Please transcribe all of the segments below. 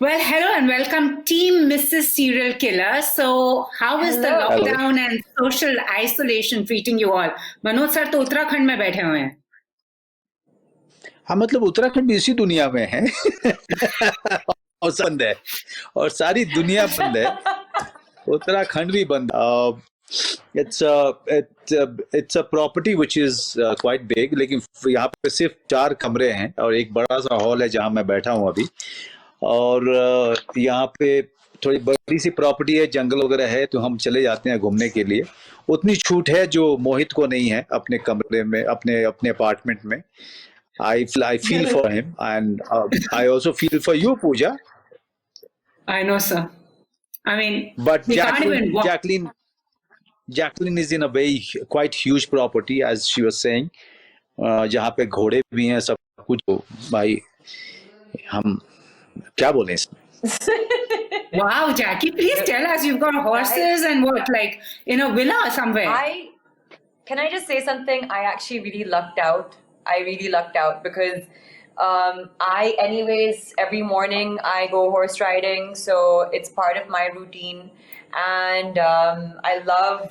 Well, hello and welcome, Team Mrs. Serial Killer. So, how is the lockdown and social isolation treating you all? Manoj sir तो उत्तराखंड में बैठे हुए हैं. हाँ, मतलब उत्तराखंड भी इसी दुनिया में है और बंद है और सारी दुनिया बंद है. उत्तराखंड भी बंद. It's a property which is quite big, लेकिन यहाँ पे सिर्फ 4 कमरे हैं और एक बड़ा सा हॉल है जहाँ मैं बैठा हूँ अभी. और यहाँ पे थोड़ी बड़ी सी प्रॉपर्टी है, जंगल वगैरह है, तो हम चले जाते हैं घूमने के लिए. उतनी छूट है जो मोहित को नहीं है अपने कमरे में, अपने अपार्टमेंट में. I feel for him, and I also feel for you, Pooja. I know, sir. I mean, but Jacqueline is in a quite huge property, as she was saying. जहाँ पे घोड़े भी हैं, सब कुछ. भाई हम क्या बोलें इसमें? Wow, Jackie, please tell us. You've got horses and what, like in a villa somewhere? Can I just say something? I actually really lucked out. I really lucked out because every morning I go horse riding, so it's part of my routine. And I love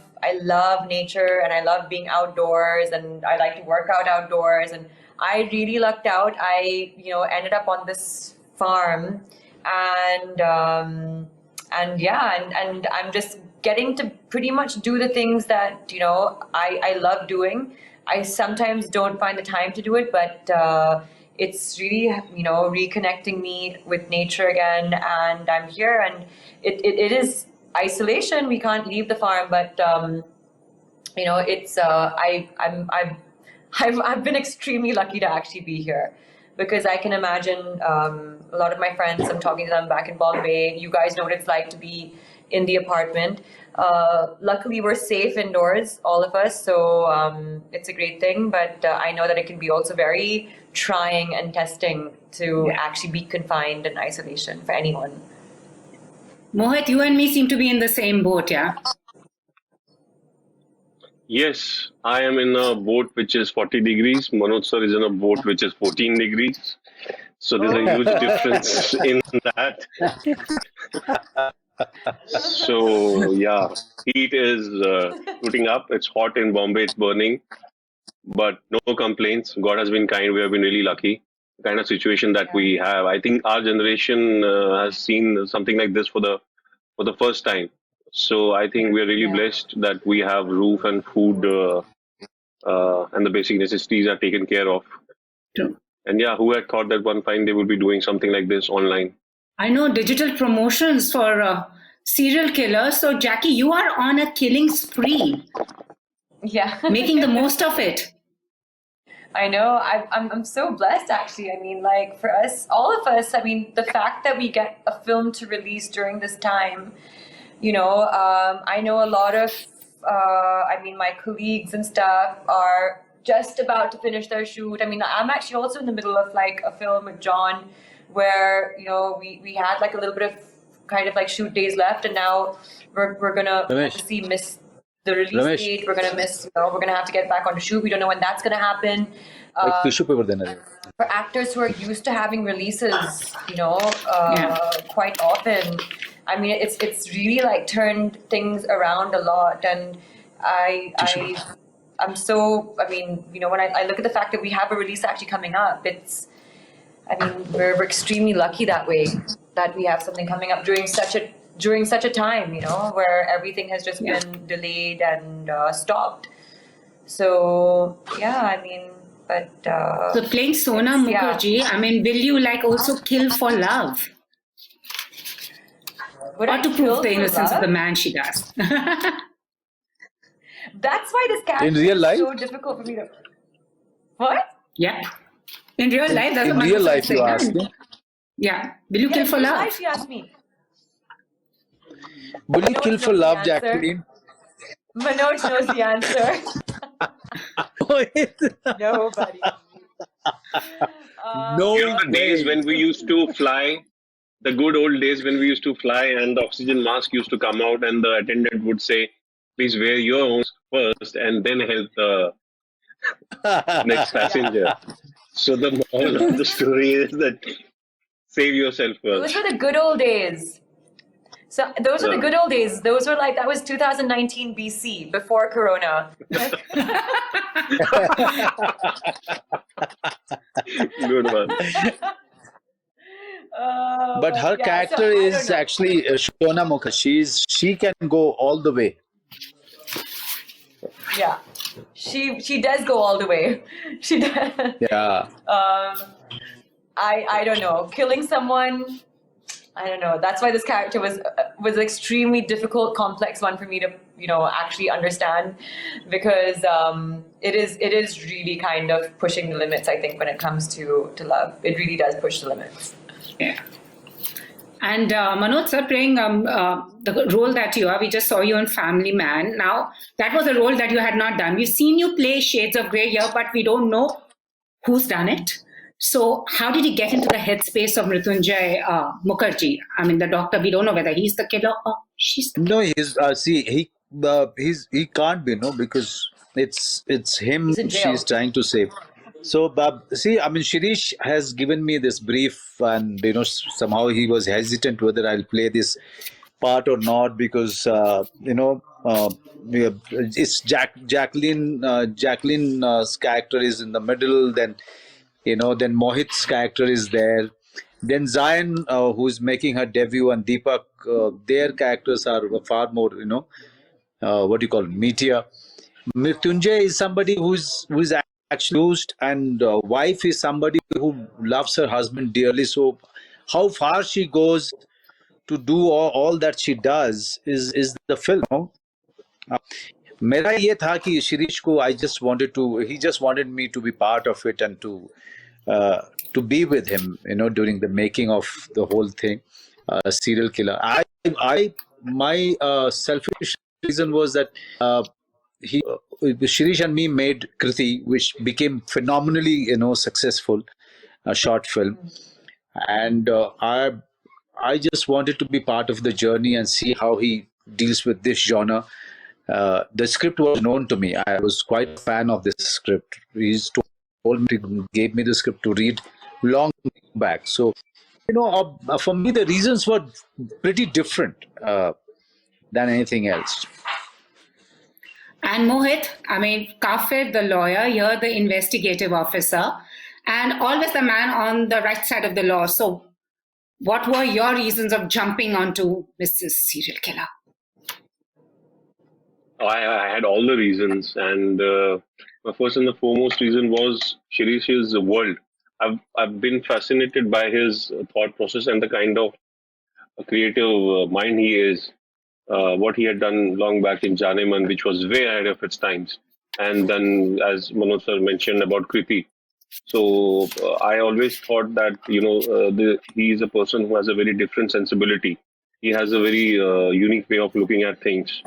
nature, and I love being outdoors, and I like to work out outdoors. And I really lucked out. I ended up on this farm, and I'm just getting to pretty much do the things that I love doing. I sometimes don't find the time to do it, but it's really reconnecting me with nature again. And I'm here, and it is isolation. We can't leave the farm, but it's I've been extremely lucky to actually be here, because I can imagine a lot of my friends, I'm talking to them back in Bombay. You guys know what it's like to be in the apartment. Luckily, we're safe indoors, all of us, so it's a great thing. But I know that it can be also very trying and testing to actually be confined in isolation for anyone. Mohit, you and me seem to be in the same boat, yeah? Yes, I am in a boat which is 40 degrees. Manoj sir is in a boat which is 14 degrees. So there's a huge difference in that. So yeah, heat is shooting up. It's hot in Bombay, it's burning, but no complaints. God has been kind. We have been really lucky. The kind of situation that we have. I think our generation has seen something like this for the first time. So I think we are really blessed that we have roof and food, and the basic necessities are taken care of. True. And yeah, who had thought that one fine day would be doing something like this online? I know, digital promotions for serial killers. So, Jackie, you are on a killing spree. Yeah. Making the most of it. I know. I'm so blessed, actually. I mean, like, for us, all of us, I mean, the fact that we get a film to release during this time, I know a lot of, my colleagues and stuff are just about to finish their shoot. I mean, I'm actually also in the middle of, like, a film with John, where we had like a little bit of kind of like shoot days left, and now we're gonna obviously miss the release date. We're gonna miss, we're gonna have to get back on the shoot. We don't know when that's gonna happen. For actors who are used to having releases, quite often, I mean, it's really like turned things around a lot. And I'm so, I mean, when I look at the fact that we have a release actually coming up, we're extremely lucky that way, that we have something coming up during such a time, where everything has just been delayed and stopped. So so playing Sona Mukherjee, I mean, will you like also kill for love? Or to prove the innocence of the man she does? That's why this character in real life is so difficult for me to. What? Yeah. In real life, that's in real life, you asked me. Yeah. Will you kill for love? Life, you asked me. Will you kill for love, Jacqueline? Manoj knows the answer. Nobody. The days when we used to fly, the good old days when we used to fly, and the oxygen mask used to come out, and the attendant would say, "Please wear your own first, and then help the next passenger." So the moral of the story is that Save yourself Those first. were the good old days. So those were the good old days. Those were like, that was 2019 BC, before Corona. Good one. But her yeah, character so, I don't is know. actually Shona Mukha. She can go all the way. Yeah, she does go all the way. She does. Yeah. I don't know. Killing someone, I don't know. That's why this character was an extremely difficult, complex one for me to actually understand, because it is really kind of pushing the limits. I think when it comes to love, it really does push the limits. Yeah. And Manoj sir, playing the role that you are, we just saw you on Family Man. Now, that was a role that you had not done. We've seen you play Shades of Grey here, but we don't know who's done it. So how did you get into the headspace of Mrityunjay Mukherjee? I mean, the doctor, we don't know whether he's the killer or she's the killer. No, he can't be, no, because it's him He's in jail. she's trying to save. So, I mean, Shirish has given me this brief, and somehow he was hesitant whether I'll play this part or not, because it's Jacqueline's character is in the middle. Then then Mohit's character is there. Then Zion, who is making her debut, and Deepak, their characters are far more, what do you call it, meteor. Mrityunjay is somebody who's actually used, and wife is somebody who loves her husband dearly. So how far she goes to do all that she does is the film. मेरा ये था कि शिरीष को he just wanted me to be part of it and to be with him, during the making of the whole thing, serial killer. My selfish reason was that Shirish and me made Kriti, which became phenomenally, successful, a short film, and I just wanted to be part of the journey and see how he deals with this genre. The script was known to me. I was quite a fan of this script. He's told me, gave me the script to read long back. So, for me, the reasons were pretty different than anything else. And Mohit, I mean, Kafir, the lawyer, you're the investigative officer, and always the man on the right side of the law. So what were your reasons of jumping onto Mrs. Serial Killer? I had all the reasons, and my first and the foremost reason was Shirish's world. I've been fascinated by his thought process and the kind of creative mind he is. What he had done long back in Janeman, which was way ahead of its times, and then as Manoj sir mentioned about Kriti. So I always thought that he is a person who has a very different sensibility. He has a very unique way of looking at things.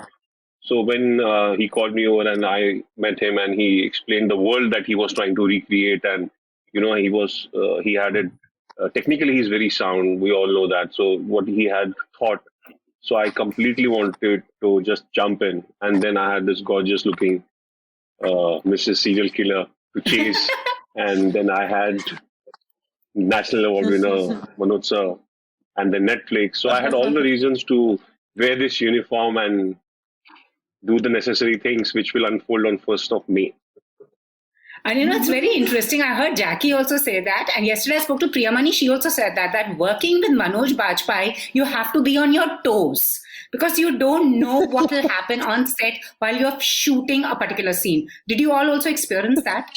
So when he called me over and I met him, and he explained the world that he was trying to recreate, and he had it. Technically, he's very sound. We all know that. So what he had thought. So I completely wanted to just jump in, and then I had this gorgeous looking Mrs. Serial Killer to chase, and then I had National Award winner Manoj sir, and then Netflix. So I had all the reasons to wear this uniform and do the necessary things, which will unfold on 1st of May. And it's very interesting. I heard Jackie also say that. And yesterday I spoke to Priyamani. She also said that working with Manoj Bajpayee, you have to be on your toes, because you don't know what will happen on set while you're shooting a particular scene. Did you all also experience that?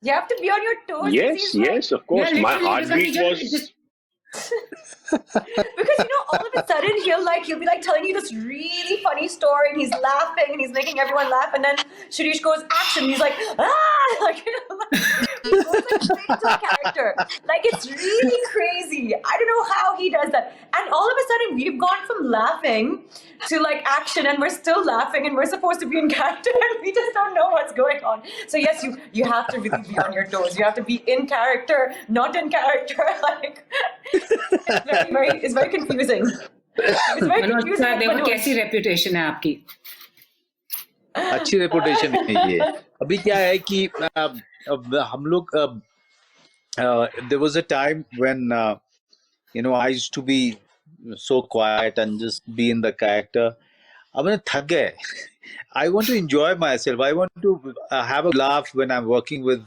You have to be on your toes. Yes, of course. Yeah, my heartbeat was... Because all of a sudden he'll be like telling you this really funny story, and he's laughing and he's making everyone laugh, and then Shirish goes action, he's like he goes straight into the character. Like, it's really crazy. I don't know how he does that. And all of a sudden we've gone from laughing to like action, and we're still laughing, and we're supposed to be in character, and we just don't know what's going on. So yes, you have to really be on your toes. You have to be in character, not in character. Like, it's very confusing. It's very confusing. देखो कैसी reputation है आपकी? अच्छी reputation है ये. अभी क्या है कि हम लोग there was a time when I used to be so quiet and just be in the character. I mean, thak gaye. I want to enjoy myself. I want to have a laugh when I'm working with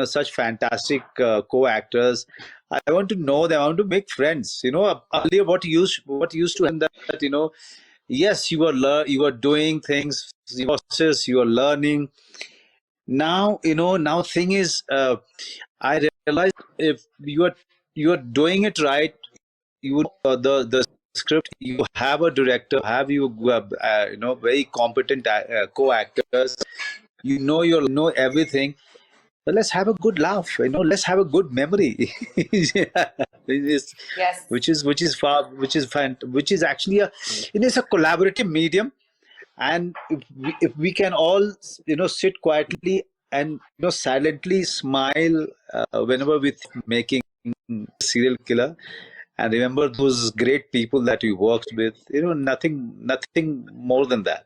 such fantastic co-actors. I want to know them. I want to make friends. Earlier what used to happen that yes, you are doing things, process, you are learning. Now thing is, I realize if you are doing it right, you the script, you have a director, have you very competent co-actors, you know everything. So let's have a good laugh, let's have a good memory. Yeah, Yes. which is actually it's a collaborative medium. And if we can all sit quietly and silently smile whenever we're making serial killer, and remember those great people that we worked with, nothing more than that.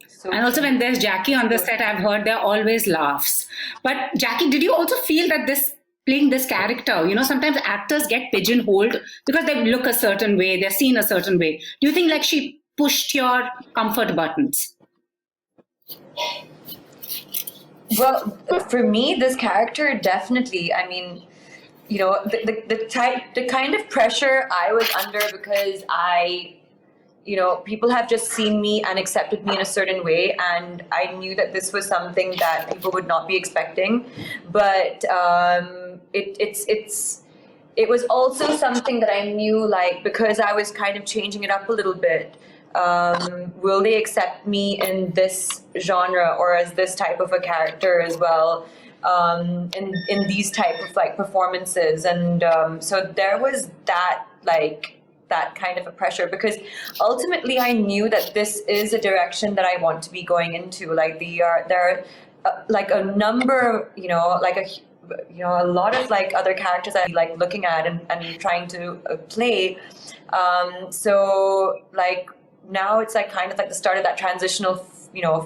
So And also, when there's Jackie on the set, I've heard there are always laughs. But Jackie, did you also feel that playing this character, sometimes actors get pigeonholed because they look a certain way, they're seen a certain way. Do you think like she pushed your comfort buttons? Well, for me, this character definitely. I mean, the kind of pressure I was under because people have just seen me and accepted me in a certain way, and I knew that this was something that people would not be expecting. But it was also something that I knew, like, because I was kind of changing it up a little bit. Will they accept me in this genre or as this type of a character as well? In these type of like performances, and so there was that kind of a pressure, because ultimately I knew that this is a direction that I want to be going into. Like there are like a number, a lot of like other characters I like looking at and trying to play. So like now it's like kind of like the start of that transitional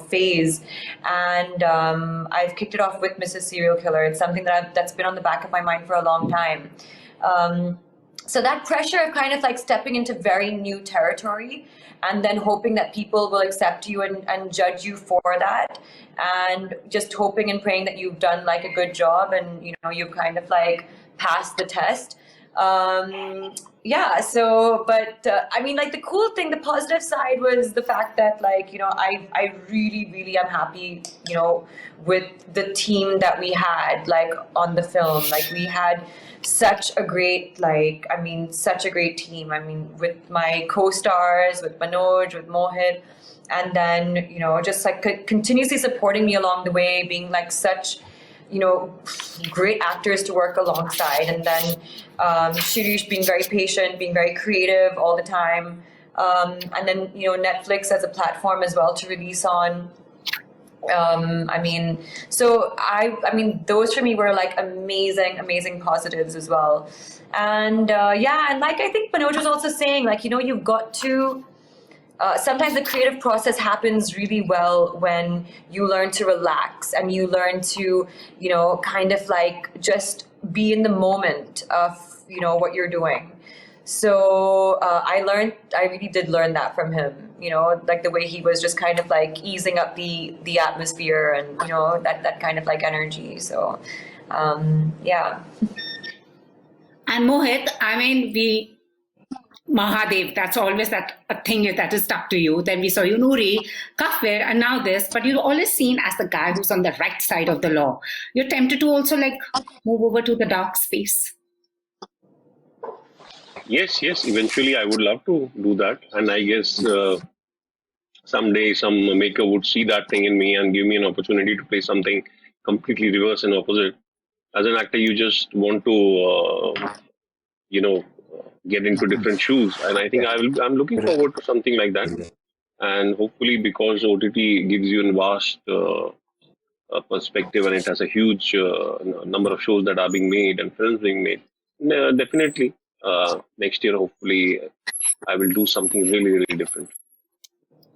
phase, and I've kicked it off with Mrs. Serial Killer. It's something that's been on the back of my mind for a long time. So that pressure of kind of like stepping into very new territory and then hoping that people will accept you and judge you for that, and just hoping and praying that you've done like a good job and you've kind of like passed the test. But I mean, like, the cool thing, the positive side was the fact that, like, I really, really am happy, with the team that we had, like, on the film. Like, we had such a great, such a great team. I mean, with my co-stars, with Manoj, with Mohit, and then, just like continuously supporting me along the way, being like such, great actors to work alongside. And then Shirish being very patient, being very creative all the time. And then, Netflix as a platform as well to release on. Those for me were like amazing positives as well. And and like I think Manoj was also saying, like, you've got to, sometimes the creative process happens really well when you learn to relax and you learn to, kind of like just be in the moment of, what you're doing. So I really did learn that from him, like the way he was just kind of like easing up the atmosphere and, that kind of like energy. So, yeah. And Mohit, I mean, Mahadev, that's always a thing that is stuck to you. Then we saw you Nuri, Kafir, and now this, but you're always seen as the guy who's on the right side of the law. You're tempted to also like move over to the dark space. Yes, eventually I would love to do that. And I guess someday some maker would see that thing in me and give me an opportunity to play something completely reverse and opposite. As an actor, you just want to, get into different shoes. And I think I'm looking forward to something like that. And hopefully, because OTT gives you a vast perspective and it has a huge number of shows that are being made and films being made, definitely next year, hopefully, I will do something really, really different.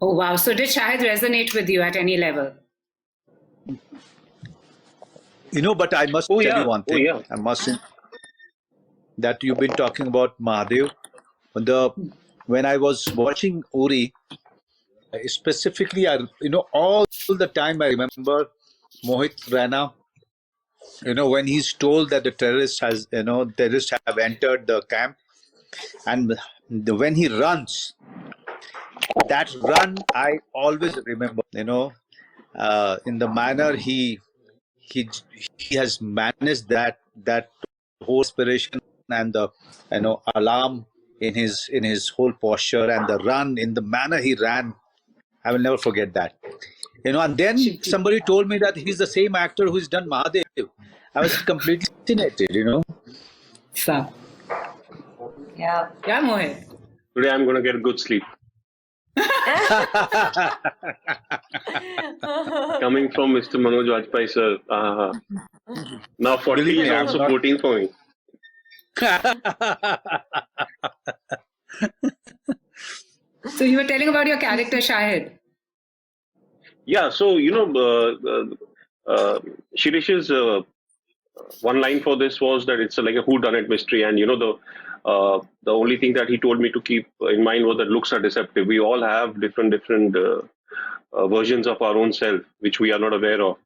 Oh, wow. So did Shahid resonate with you at any level? But I must tell you one thing. Oh, yeah. I must. that you've been talking about Mahadev. When I was watching Uri, specifically, all the time I remember Mohit, Raina, when he's told that the terrorists have entered the camp, and when he runs, that run I always remember, in the manner he has managed that whole inspiration and the alarm in his whole posture, and the run in the manner he ran. I will never forget that. And then somebody told me that he's the same actor who's done Mahadev. I was completely fascinated. So, Yeah. yeah, Mohit. Today I'm going to get good sleep. Coming from Mr. Manoj Bajpayee, sir. Now 40 Believe is me, I'm also not- 14 for me. So you were telling about your character, Shahid. Yeah, so Shirish's one line for this was that it's like a whodunit mystery, and the only thing that he told me to keep in mind was that looks are deceptive. We all have different versions of our own self, which we are not aware of.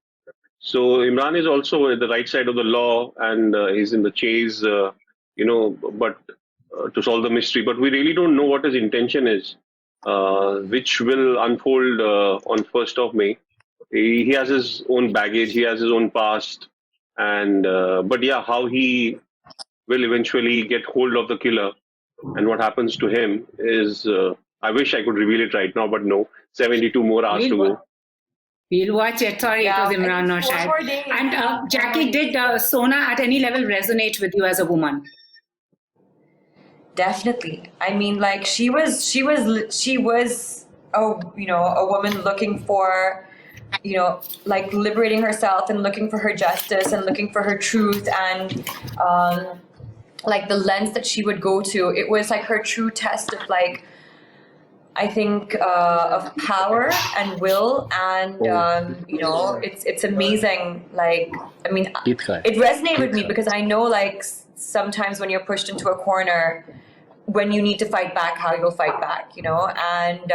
So Imran is also at the right side of the law, and he's in the chase, but to solve the mystery. But we really don't know what his intention is, which will unfold on 1st of May. He has his own baggage, he has his own past, and but yeah, how he will eventually get hold of the killer and what happens to him is. I wish I could reveal it right now, but no. 72 more hours to go. We'll watch it. Sorry, Yeah, it was Imran, not 4 Shahid. more days. And Jackie, did Sona at any level resonate with you as a woman? Definitely. I mean, like she was a woman looking for, like liberating herself and looking for her justice and looking for her truth, and like the lens that she would go to. It was like her true test of like, I think, of power and will, and it's amazing. Like, I mean, it resonated with me because I know, like, sometimes when you're pushed into a corner, when you need to fight back, how you'll fight back, and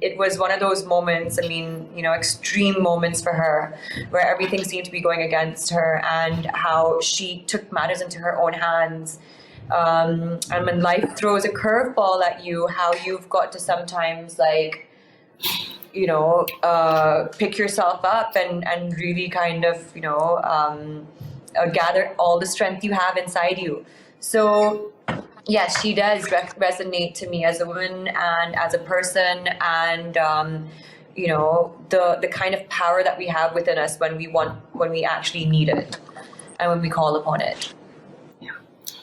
it was one of those moments. I mean, extreme moments for her, where everything seemed to be going against her, and how she took matters into her own hands. And when life throws a curveball at you, how you've got to sometimes like, pick yourself up and really kind of, gather all the strength you have inside you. So yes, she does resonate to me as a woman and as a person, and the kind of power that we have within us when we actually need it and when we call upon it.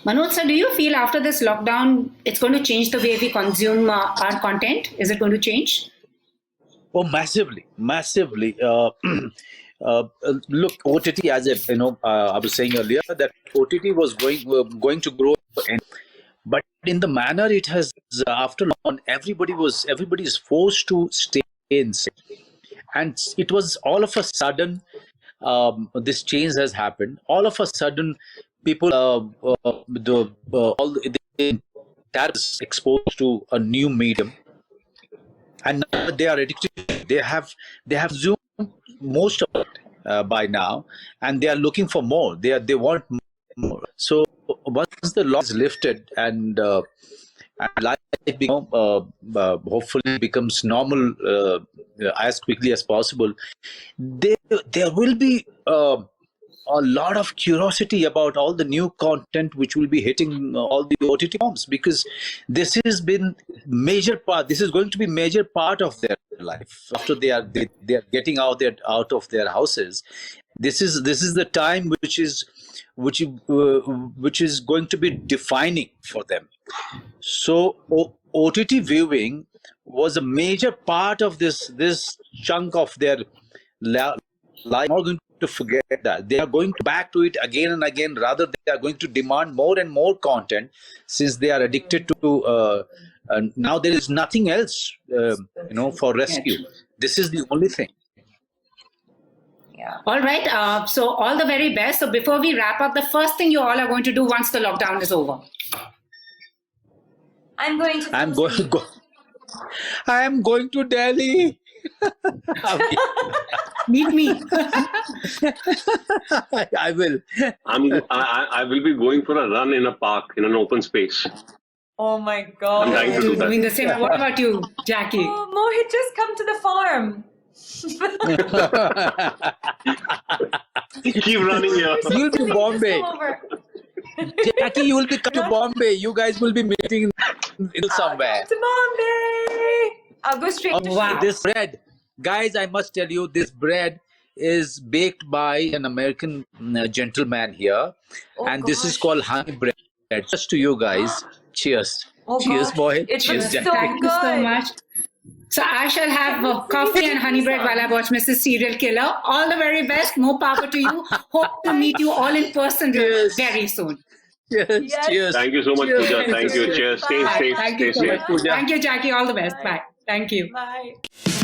Manoj sir, do you feel after this lockdown, it's going to change the way we consume our content? Is it going to change? Oh, massively. Look, OTT, as if I was saying earlier, that OTT was going to grow, but in the manner it has, after long, everybody is forced to stay inside, and it was all of a sudden, this change has happened. All of a sudden, people, all the terrorists exposed to a new medium, and now they are addicted. They have zoomed most of it by now, and they are looking for more. They want more. So once the law is lifted and life hopefully becomes normal as quickly as possible, there will be a lot of curiosity about all the new content which will be hitting all the OTT forms, because this has been major part. This is going to be major part of their life after they are getting out of their houses. This is the time which is going to be defining for them. So OTT viewing was a major part of this chunk of their life. Not going to forget that. They are going back to it again and again. Rather, they are going to demand more and more content, since they are addicted to. Now there is nothing else, for rescue. This is the only thing. Yeah. All right. So all the very best. So before we wrap up, the first thing you all are going to do once the lockdown is over. I'm going to. I'm going to go. I am going to Delhi. Meet me. I will. I will be going for a run in a park in an open space. Oh my God. I'm dying to do that. Doing the same. What about you, Jackie? Oh, Mohit, just come to the farm. Keep running here. You'll be Bombay. Just come over. Jackie, you will be coming to Bombay. You guys will be meeting somewhere. To Bombay. I'll go straight to Wow. This bread, guys, I must tell you, this bread is baked by an American gentleman here, Oh, and this is gosh. called honey bread. Just to you guys. Cheers. Oh, Cheers, gosh. boy. It Cheers, looks Jackie. so Thank you so good. much. So I shall have coffee and honey bread while I watch Mrs. Serial Killer. All the very best. More power to you. Hope to meet you all in person Yes. very soon. Cheers. Yes. Cheers. Thank you so much, Cheers. Pooja. Thank you. Cheers. Cheers. Stay Bye. safe. Thank Stay you so safe. much. Pooja. Thank you, Jackie. All the best. Bye. Bye. Thank you. Bye.